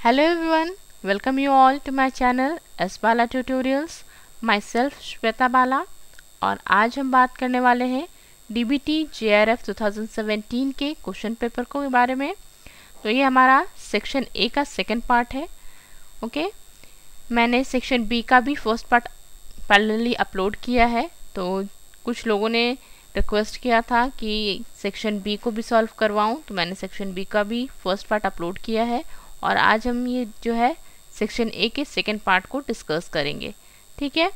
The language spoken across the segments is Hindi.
Hello everyone, welcome you all to my channel S Bala Tutorials. Myself Shweta बाला और आज हम बात करने वाले हैं DBT JRF 2017 के क्वेश्चन पेपर के बारे में। तो ये हमारा सेक्शन ए का सेकंड पार्ट है। ओके, मैंने सेक्शन बी का भी फर्स्ट पार्ट पैरेलली अपलोड किया है। तो कुछ लोगों ने रिक्वेस्ट किया था कि सेक्शन बी को भी सॉल्व करवाऊं, तो मैंने सेक्शन बी का भी फर्स्ट पार्ट अपलोड किया है और आज हम ये जो है सेक्शन ए के सेकंड पार्ट को डिस्कस करेंगे। ठीक है,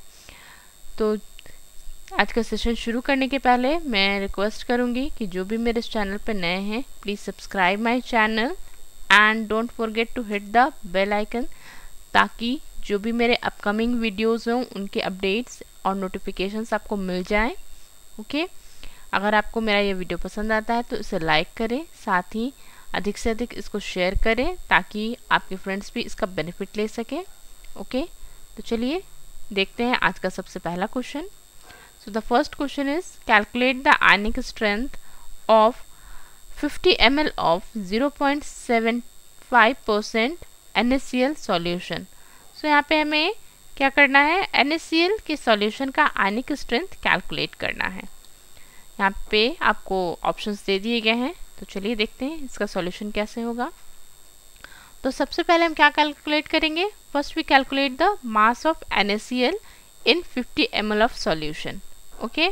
तो आज का सेशन शुरू करने के पहले मैं रिक्वेस्ट करूंगी कि जो भी मेरे इस चैनल पर नए हैं please subscribe my channel and don't forget to hit the bell icon, ताकि जो भी मेरे अपकमिंग वीडियोस हों उनके अपडेट्स और नोटिफिकेशंस आपको मिल जाएं। ओके, अगर आपको मेरा ये वीडियो पसंद आता है तो इसे लाइक करें, साथ ही अधिक से अधिक इसको शेयर करें ताकि आपके फ्रेंड्स भी इसका बेनिफिट ले सकें। ओके, तो चलिए देखते हैं आज का सबसे पहला question. So the first question is calculate the ionic strength of 50 ml of 0.75% NaCl solution. So यहाँ पे हमें क्या करना है, NaCl के सॉल्यूशन का आयनिक स्ट्रेंथ कैलकुलेट करना है। यहाँ पे आपको ऑप्शंस दे दिए गए हैं, तो चलिए देखते हैं इसका सॉल्यूशन कैसे होगा। तो सबसे पहले हम क्या कैलकुलेट करेंगे, first we calculate the mass of NaCl in 50 ml of solution. Okay,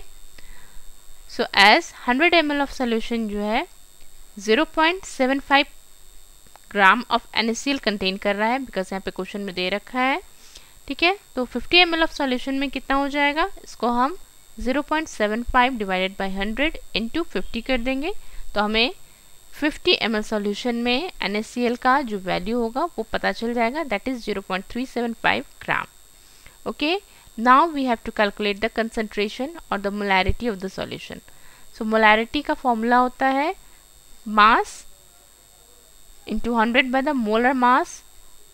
so as 100 ml of solution जो है 0.75 ग्राम ऑफ NaCl कंटेन कर रहा है, बिकॉज यहाँ पे क्वेश्चन में दे रखा है। ठीक है, तो 50 ml ऑफ सॉल्यूशन में कितना हो जाएगा, इसको हम 0.75 डिवाइडेड बाई 100 इंटू 50 कर देंगे, तो हमें 50 ml सॉल्यूशन में NaCl का जो वैल्यू होगा वो पता चल जाएगा, that is 0.375 gram. Okay, now we have to calculate the concentration or the molarity of the solution. So molarity का फॉर्मूला होता है mass into 100 by the molar mass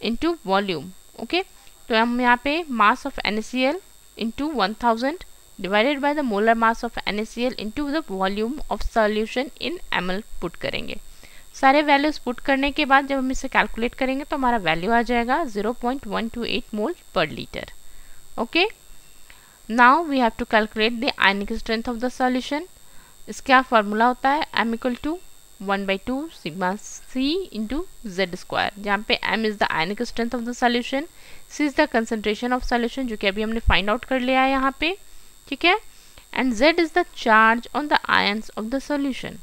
into volume. Okay, तो हम यहाँ पे mass of NaCl into 1000 divided by the molar mass of NaCl into the volume of solution in ml put करेंगे। सारे वैल्यूज पुट करने के बाद जब हम इसे कैलकुलेट करेंगे तो हमारा वैल्यू आ जाएगा 0.128 mole per litre. Okay, now we have to calculate the ionic strength of the solution. इसका फॉर्मूला होता है m equal to 1/2 sigma c into Z square, जहाँ पे m is the ionic strength of the solution, c is the concentration of solution जो कि अभी हमने फाइंड आउट कर लिया है यहाँ पे। ठीक है, and z is the charge on the ions of the solution.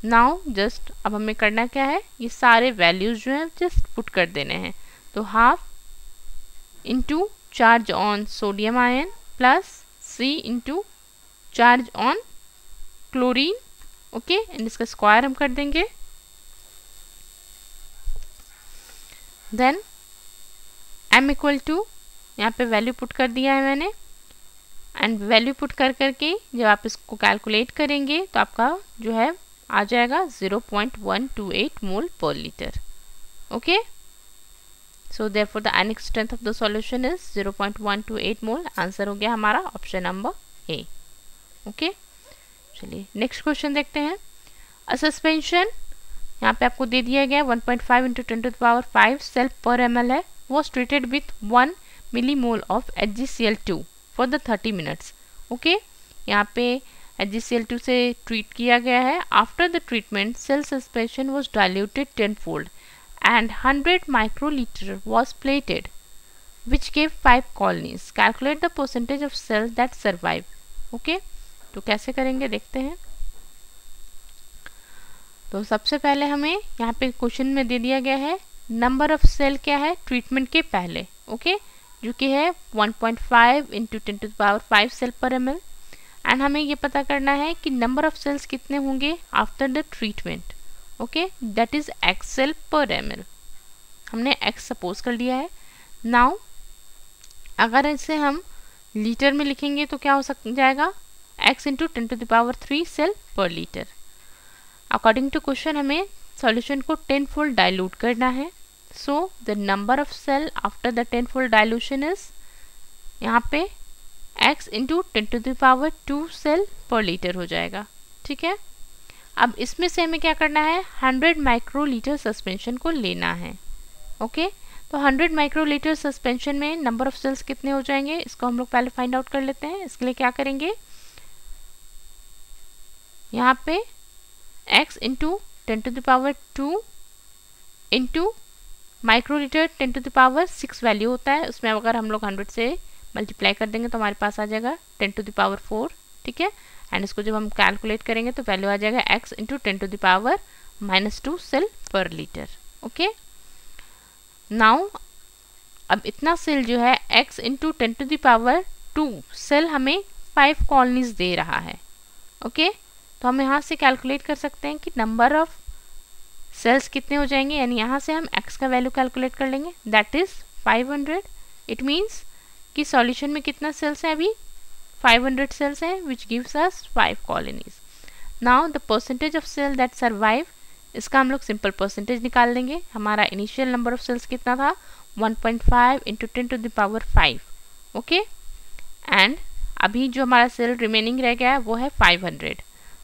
Now just अब हमें करना क्या है, ये सारे वैल्यूज जो हैं जस्ट पुट कर देने हैं। तो half into charge on sodium ion plus c into charge on chlorine. Okay, and इसका स्क्वायर हम कर देंगे। देन m इक्वल टू, यहाँ पे वैल्यू पुट कर दिया है मैंने, एंड वैल्यू पुट कर करके जब आप इसको कैलकुलेट करेंगे तो आपका जो है आ जाएगा 0.128 mole per litre. Okay, so therefore the ionic strength of the solution is 0.128 mole. Answer हो गया हमारा ऑप्शन नंबर ए। ओके, चलिए नेक्स्ट क्वेश्चन देखते हैं। अ सस्पेंशन यहाँ पे आपको दे दिया गया 1.5 इंटू 10⁵ सेल पर ml है, was treated with 1 millimole of HgCl2 for the 30 minutes. Okay, यहाँ पे HgCl2 से ट्रीट किया गया है। After the treatment cell suspension was diluted 10-fold and 100 microlitre was plated which gave 5 colonies. Calculate the percentage of cell that survive. Okay, तो कैसे करेंगे देखते हैं। तो सबसे पहले हमें यहाँ पे क्वेश्चन में दे दिया गया है नंबर ऑफ सेल क्या है ट्रीटमेंट के पहले, ओके, जो कि है 1.5 इंटू 10⁵ सेल पर ml, एंड हमें ये पता करना है कि नंबर ऑफ सेल्स कितने होंगे after the treatment. Okay, that is x cell per ml, हमने x सपोज कर लिया है। नाउ अगर इसे हम लीटर में लिखेंगे तो क्या हो जाएगा, x into 10⁻³ cell per litre. According to question हमें सॉल्यूशन को 10-fold डाइल्यूट करना है, so the number of cell after the 10-fold dilution is यहाँ पे x into 10⁻² cell per litre हो जाएगा। ठीक है, अब इसमें से हमें क्या करना है, 100 माइक्रोलीटर सस्पेंशन को लेना है। ओके तो 100 माइक्रोलीटर सस्पेंशन में नंबर ऑफ सेल्स कितने हो जाएंगे, इसको हम लोग पहले फाइंड आउट कर लेते हैं। इसके लिए क्या करेंगे, यहाँ पे x into 10⁻² into microlitre 10⁻6 value होता है, उसमें अगर हम लोग 100 से मल्टीप्लाई कर देंगे तो हमारे पास आ जाएगा 10⁻4, ठीक है। एंड इसको जब हम कैलकुलेट करेंगे तो वैल्यू आ जाएगा x into 10⁻² cell per litre. Okay now अब इतना सेल जो है x इंटू 10⁻2 सेल हमें 5 कॉलोनीज दे रहा है। ओके तो हम यहाँ से कैलकुलेट कर सकते हैं कि नंबर ऑफ सेल्स कितने हो जाएंगे, यानी यहाँ से हम x का वैल्यू कैलकुलेट कर लेंगे, दैट इज 500। इट मीन्स कि सॉल्यूशन में कितना सेल्स है, अभी 500 सेल्स है, which gives us 5 colonies. Now the percentage of cell that survive, इसका हम लोग सिंपल परसेंटेज निकाल लेंगे। हमारा इनिशियल नंबर ऑफ सेल्स कितना था, 1.5 इंटू 10⁵। ओके एंड अभी जो हमारा सेल रिमेनिंग रह गया है वो है 500,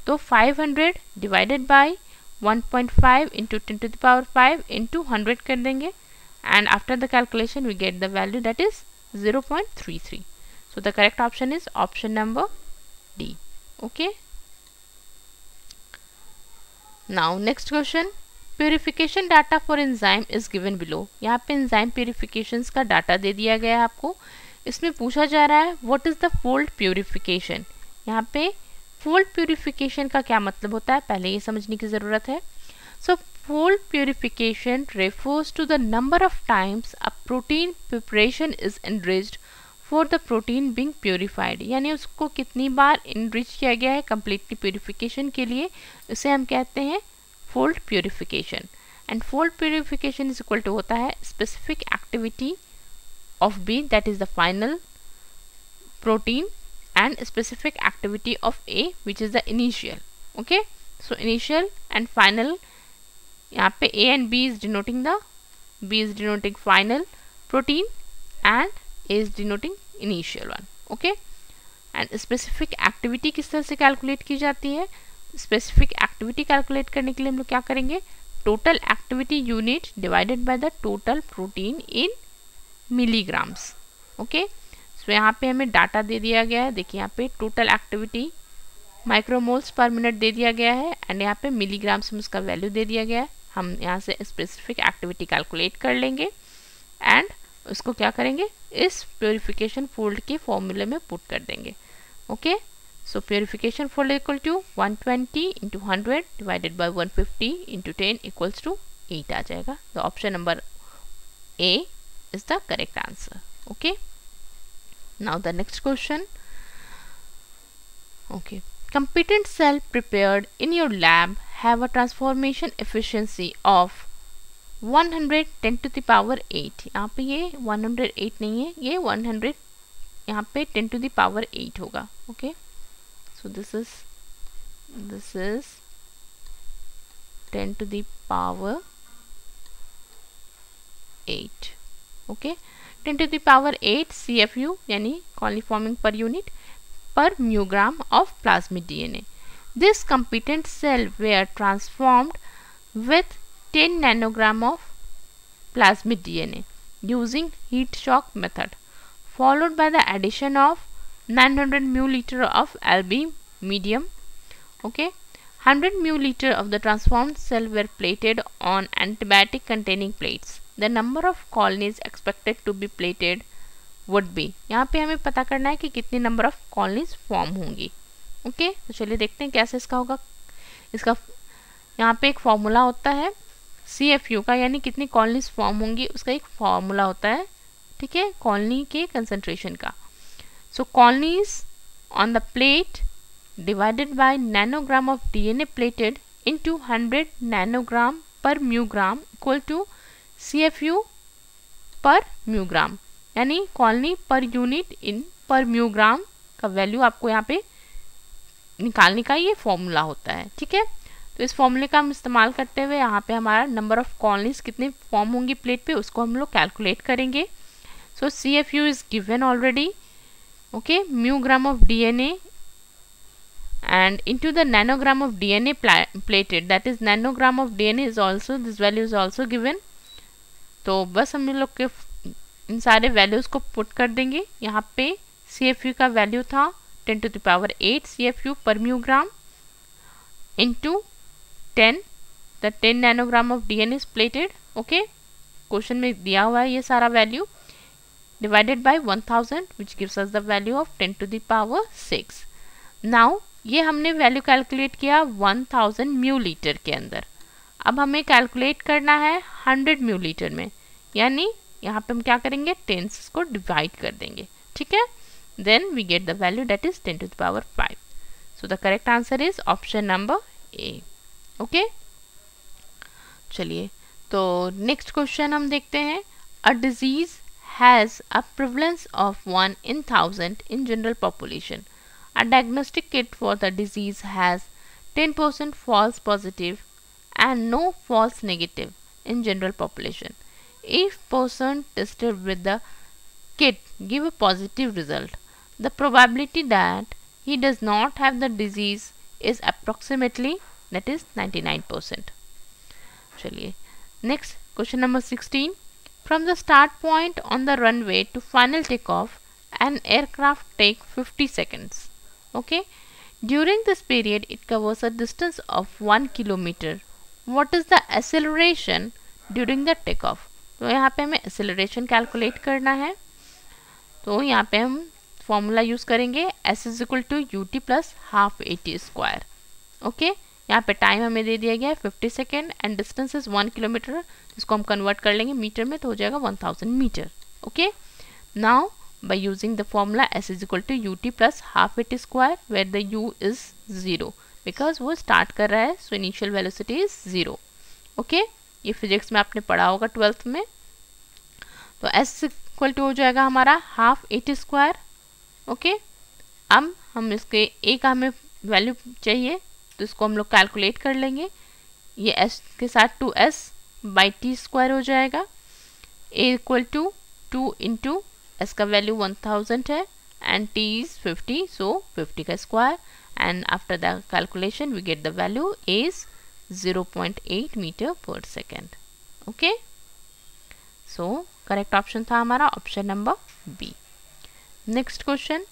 तो 500 डिवाइडेड बाई 1.5 इंटू 10⁵ इंटू 100 कर देंगे, and after the calculation we get the value that is 0.33. So the correct option is option number D. Okay. Now next question, purification data for enzyme is given below. यहाँ पे enzyme purifications का डाटा दे दिया गया है आपको। इसमें पूछा जा रहा है what is the fold purification। यहाँ पे fold purification का क्या मतलब होता है, पहले ये समझने की ज़रूरत है। So fold purification refers to the number of times a protein preparation is enriched for the protein being purified, यानी उसको कितनी बार enrich किया गया है completely purification के लिए, उसे हम कहते हैं fold purification। and fold purification is equal to होता है specific activity of B, that is the final protein, and specific activity of A, which is the initial। okay so initial and final, यहाँ पे A and B is denoting the, B is denoting final protein and A is denoting initial one। okay and specific activity किस तरह से कैलकुलेट की जाती है, specific activity कैलकुलेट करने के लिए हम लोग क्या करेंगे, total activity unit divided by the total protein in milligrams। okay सो यहाँ पे हमें डाटा दे दिया गया है, देखिए यहाँ पे टोटल एक्टिविटी माइक्रोमोल्स पर मिनट दे दिया गया है, एंड यहाँ पे मिलीग्राम्स में उसका वैल्यू दे दिया गया है। हम यहाँ से स्पेसिफिक एक्टिविटी कैलकुलेट कर लेंगे एंड उसको क्या करेंगे, इस प्योरीफिकेशन फोल्ड के फॉर्मूले में पुट कर देंगे। Okay so purification fold equal to 120 into 100 divided by 150 into 10 equals to 8 आ जाएगा। The option number A is the correct answer. Okay now the next question, okay competent cell prepared in your lab have a transformation efficiency of 110⁸। यहाँ पे ये 108 नहीं है, ये 100 यहाँ पे 10⁸ होगा। okay so this is 10⁸8। okay 10⁸8 CFU यानी colony forming per unit per μg of plasmid DNA। This competent cell were transformed with 10 nanogram of plasmid DNA using heat shock method, followed by the addition of 900 ml of LB medium। okay 100 ml of the transformed cell were plated on antibiotic containing plates। The number of colonies expected to be plated would be, यहाँ पे हमें पता करना है कि कितनी नंबर ऑफ कॉलोनीज फॉर्म होंगी। ओके तो चलिए देखते हैं कैसे इसका होगा। इसका यहाँ पे एक फॉर्मूला होता है CFU का, यानी कितनी कॉलोनीज फॉर्म होंगी उसका एक फॉर्मूला होता है, ठीक है, कॉलोनी के कंसंट्रेशन का। So colonies on the plate divided by nanogram of DNA plated into 100 nanogram per mu gram equal to CFU पर म्यूग्राम, यानी कॉलोनी पर यूनिट इन पर म्यूग्राम का वैल्यू आपको यहाँ पे निकालने का ये फॉर्मूला होता है। ठीक है तो इस फॉर्मूले का हम इस्तेमाल करते हुए यहाँ पे हमारा नंबर ऑफ कॉलोनीज कितने फॉर्म होंगी प्लेट पे उसको हम लोग कैलकुलेट करेंगे। So CFU is given already. Okay mu gram of DNA and into the nanogram of DNA plated, that is nanogram of DNA is also, this value is also given, तो बस हम लोग के इन सारे वैल्यूज़ को पुट कर देंगे। यहाँ पे CFU का वैल्यू था 10⁸ CFU पर mu gram into 10, the 10 nanogram of DNA is plated. Okay, question में दिया हुआ है ये सारा value, divided by 1000 which gives us the value of 10⁶। Now ये हमने वैल्यू कैलकुलेट किया 1000 म्यू लीटर के अंदर। अब हमें कैलकुलेट करना है 100 म्यू लीटर में, यानी यहाँ पे हम क्या करेंगे, 10 को डिवाइड कर देंगे। ठीक है, then we get the value that is 10⁵। So the correct answer is option number A. Okay, चलिए तो नेक्स्ट क्वेश्चन हम देखते हैं। A disease has a prevalence of 1 in 1000 in general population. A diagnostic kit for the disease has 10% false positive and no false negative in general population. If person tested with the kit give a positive result, the probability that he does not have the disease is approximately, that is 99%. चलिए next question number 16. From the start point on the runway to final takeoff, an aircraft take 50 seconds. Okay, during this period it covers a distance of 1 kilometer. What is the acceleration during the takeoff? तो यहाँ पे हमें acceleration कैलकुलेट करना है। तो यहाँ पे हम फॉर्मूला यूज करेंगे s is equal to ut plus half AT²। Okay, यहाँ पे टाइम हमें दे दिया गया है 50 second and distance is 1 kilometre, जिसको हम कन्वर्ट कर लेंगे मीटर में तो हो जाएगा 1000 metre. Okay, now by using the formula s is equal to ut plus half AT² where the u is 0 because वो start कर रहा है, so initial velocity is 0। Okay, ये फिजिक्स में आपने पढ़ा होगा 12th में। तो s इक्वल टू हो जाएगा हमारा हाफ AT²। ओके, अब हम इसके a का हमें वैल्यू चाहिए तो इसको हम लोग कैलकुलेट कर लेंगे। ये s के साथ 2s बाई t² हो जाएगा। a equal to 2 into s का वैल्यू 1000 है एंड t इज 50, सो 50 का square and after the calculation we get the value is 0.8 metre per second. Okay, so correct option था हमारा option number B. Next question.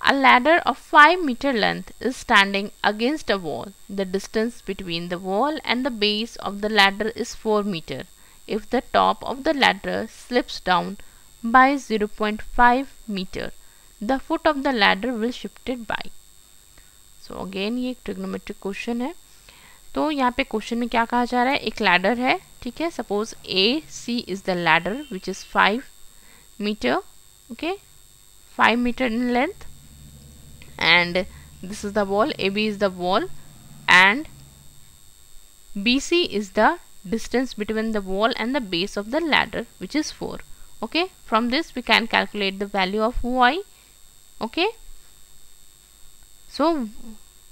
A ladder of 5 meter length is standing against a wall. The distance between the wall and the base of the ladder is 4 meter. If the top of the ladder slips down by 0.5 meter, the foot of the ladder will shifted by. So again ये एक trigonometric question है। तो यहाँ पे क्वेश्चन में क्या कहा जा रहा है, एक लैडर है, ठीक है, suppose AC is the ladder which is 5 meter, okay, 5 meter in length, and this is the wall, AB is the wall and BC is the distance between the wall and the base of the ladder which is 4. Okay, from this we can calculate the value of y. Okay, so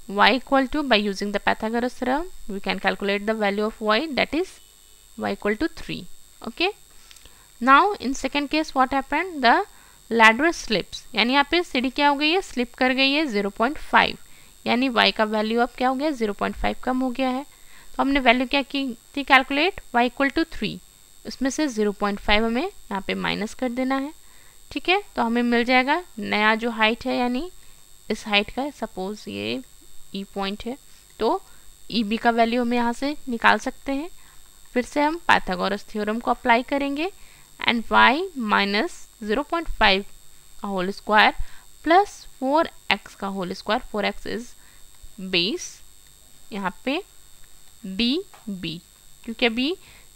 y equal to, by using the Pythagoras theorem we can calculate the value of y, that is y equal to 3. Okay, now in second case what happened, the ladder slips, यानी यहाँ पे सीढ़ी क्या हो गई है, स्लिप कर गई है 0.5, यानी y का वैल्यू अब क्या हो गया, 0.5 कम हो गया है। तो हमने वैल्यू क्या की थी कैलकुलेट, y इक्वल टू 3, उसमें से 0.5 हमें यहाँ पे माइनस कर देना है। ठीक है, तो हमें मिल जाएगा नया जो हाइट है, यानी इस हाइट का, सपोज ये ई पॉइंट है, तो ई बी का वैल्यू हम यहाँ से निकाल सकते हैं। फिर से हम पाइथागोरस थ्योरम को अप्लाई करेंगे एंड y माइनस 0.5 का होल स्क्वायर प्लस 4x का whole square, 4x is base, यहाँ पे db, क्योंकि अभी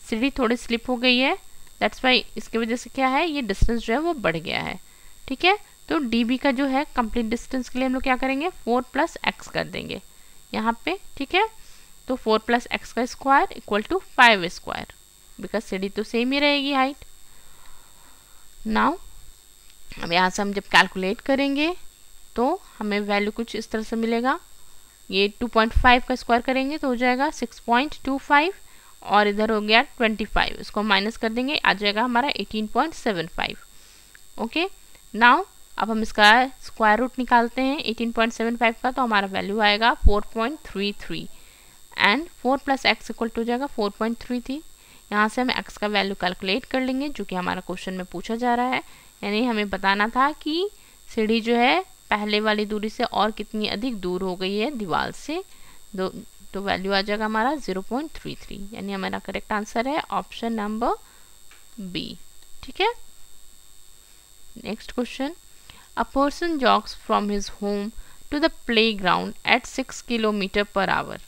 सीढ़ी थोड़ी स्लिप हो गई है, दैट्स वाई इसकी वजह से क्या है, ये डिस्टेंस जो है वो बढ़ गया है। ठीक है, तो db का जो है कंप्लीट डिस्टेंस के लिए हम लोग क्या करेंगे, 4 + x कर देंगे यहाँ पे। ठीक है, तो 4 + x का square equal to 5 square, because सीढ़ी तो सेम ही रहेगी हाइट। नाउ अब यहाँ से हम जब कैलकुलेट करेंगे तो हमें वैल्यू कुछ इस तरह से मिलेगा, ये 2.5 का स्क्वायर करेंगे तो हो जाएगा 6.25 और इधर हो गया 25, इसको माइनस कर देंगे, आ जाएगा हमारा 18.75। ओके, नाउ अब हम इसका स्क्वायर रूट निकालते हैं 18.75 का, तो हमारा वैल्यू आएगा 4.33 एंड 4 + x इक्वल टू हो जाएगा 4.33, यहाँ से हम x का वैल्यू कैलकुलेट कर लेंगे जो कि हमारा क्वेश्चन में पूछा जा रहा है, यानी हमें बताना था कि सीढ़ी जो है पहले वाली दूरी से और कितनी अधिक दूर हो गई है दीवार से। तो वैल्यू आ जाएगा हमारा 0.33, यानी हमारा करेक्ट आंसर है ऑप्शन नंबर बी। ठीक है, next question, a person jogs from his home to the playground at 6 km/h.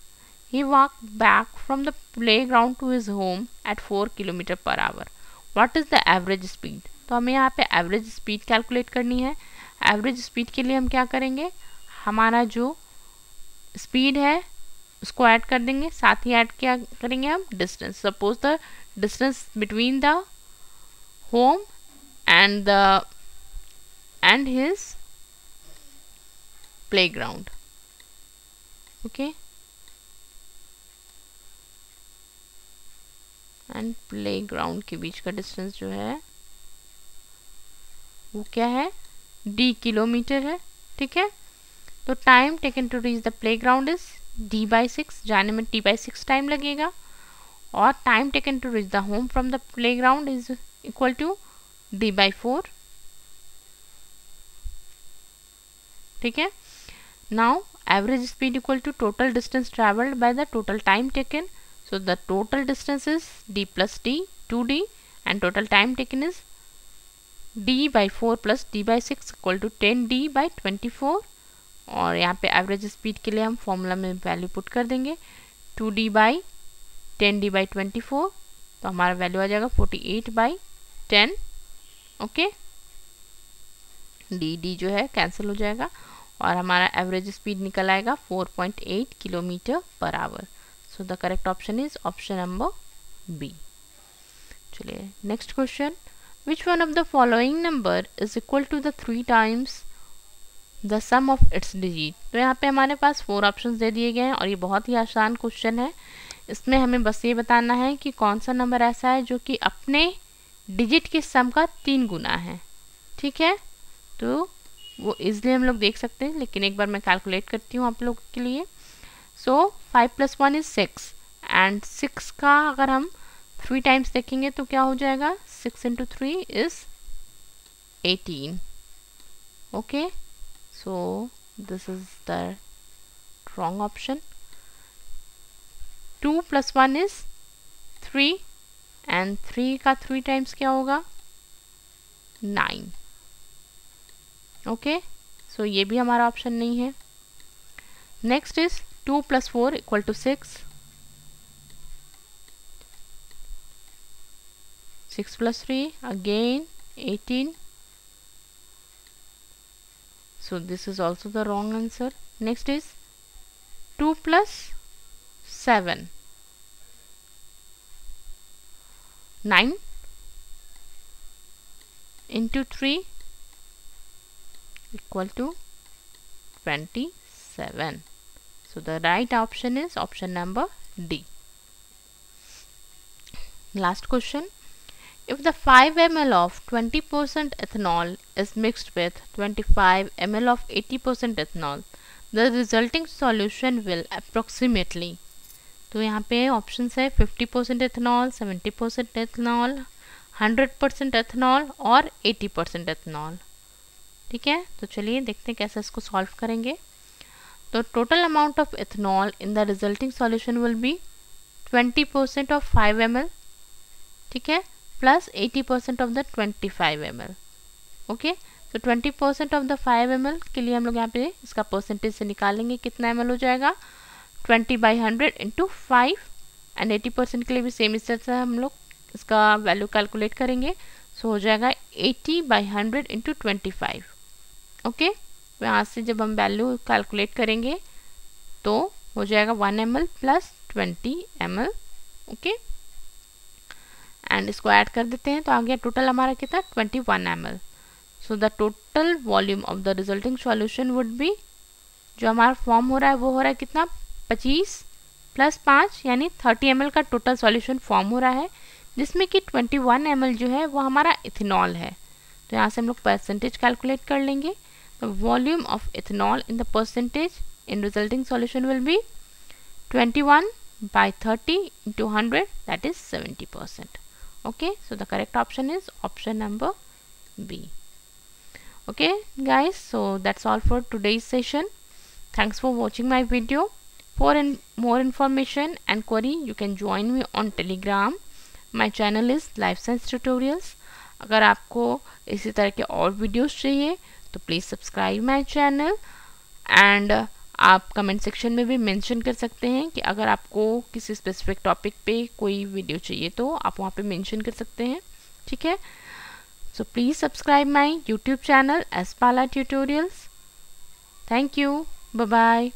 He walked back from the playground to his home at 4 km/h. What is the average speed? तो हमें यहाँ पे एवरेज स्पीड कैलकुलेट करनी है। एवरेज स्पीड के लिए हम क्या करेंगे, हमारा जो स्पीड है उसको ऐड कर देंगे, साथ ही ऐड क्या करेंगे हम, distance. Suppose the distance between the home and his playground. Okay, and playground के बीच का डिस्टेंस जो है वो क्या है, d किलोमीटर है। ठीक है, तो time taken to reach the playground is d/6, जाने में t/6 टाइम लगेगा, और time taken to reach the home from the playground is equal to d/4। ठीक है, now average speed equal to total distance travelled by the total time taken. So the total distance is d plus d, 2d, and total time taken is d/4 plus d/6 equal to 10d/24। और यहाँ पे एवरेज स्पीड के लिए हम फॉर्मूला में वैल्यू पुट कर देंगे 2d/10d/24, तो हमारा वैल्यू आ जाएगा 48/10। ओके, डी जो है कैंसिल हो जाएगा और हमारा एवरेज स्पीड निकल आएगा 4.8 km/h। So the correct option is option number B. चलिए next question, which one of the following number is equal to the 3 times the sum of its digit? तो यहाँ पे हमारे पास 4 ऑप्शंस दे दिए गए हैं और ये बहुत ही आसान क्वेश्चन है। इसमें हमें बस ये बताना है कि कौन सा नंबर ऐसा है जो कि अपने डिजिट के सम का 3 गुना है। ठीक है, तो वो इजली हम लोग देख सकते हैं, लेकिन एक बार मैं कैलकुलेट करती हूँ आप लोग के लिए। सो 5 + 1 is 6, एंड 6 का अगर हम 3 टाइम्स देखेंगे तो क्या हो जाएगा, 6 × 3 is 18। Okay, so this is the wrong option. 2 + 1 is 3, and 3 का 3 टाइम्स क्या होगा, 9। ओके, सो ये भी हमारा ऑप्शन नहीं है। Next is 2 + 4 = 6, 6 + 3 again 18, so this is also the wrong answer. Next is 2 + 7, 9 × 3 = 27. So the right option is option number D. Last question, if the 5 ml of 20% ethanol is mixed with 25 ml of 80% ethanol, the resulting solution will approximately, तो यहाँ पे ऑप्शंस है 50% एथेनॉल, 70% एथेनॉल, 100% एथेनॉल और 80% एथेनॉल। ठीक है, तो चलिए देखते हैं कैसे इसको सॉल्व करेंगे। तो total amount of ethanol in the resulting solution will be 20% of 5 ml, ठीक है, plus 80% of the 25 ml। Okay, तो 20% ऑफ द 5 ml के लिए हम लोग यहाँ पे इसका परसेंटेज से निकालेंगे, कितना ml हो जाएगा, 20/100 × 5, एंड 80% के लिए भी सेम इस तरह से हम लोग इसका वैल्यू कैलकुलेट करेंगे। सो हो जाएगा 80/100 × 25। ओके, तो यहाँ से जब हम वैल्यू कैलकुलेट करेंगे तो हो जाएगा 1 ml + 20 ml। ओके, एंड इसको ऐड कर देते हैं तो आ गया टोटल हमारा कितना, 21 ml। So the total volume of the resulting solution would be, जो हमारा फॉर्म हो रहा है वो हो रहा है कितना, 25 + 5 यानी 30 ml का टोटल सॉल्यूशन फॉर्म हो रहा है, जिसमें कि 21 ml जो है वो हमारा इथेनॉल है। तो यहाँ से हम लोग परसेंटेज कैलकुलेट कर लेंगे। तो volume of ethanol in the percentage in resulting solution will be 21 by 30 into 100, that is 70%. Okay, so the correct option is option number B. Okay guys, so that's all for today's session. Thanks for watching my video. For more information and query, you can join me on Telegram. My channel is Life Science Tutorials. अगर आपको इसी तरह के और वीडियोस चाहिए तो please subscribe my channel, and आप कमेंट सेक्शन में भी मेंशन कर सकते हैं कि अगर आपको किसी स्पेसिफिक टॉपिक पे कोई वीडियो चाहिए तो आप वहाँ पे मेंशन कर सकते हैं, ठीक है। So please subscribe my YouTube channel एस्पाला tutorials. Thank you, bye bye.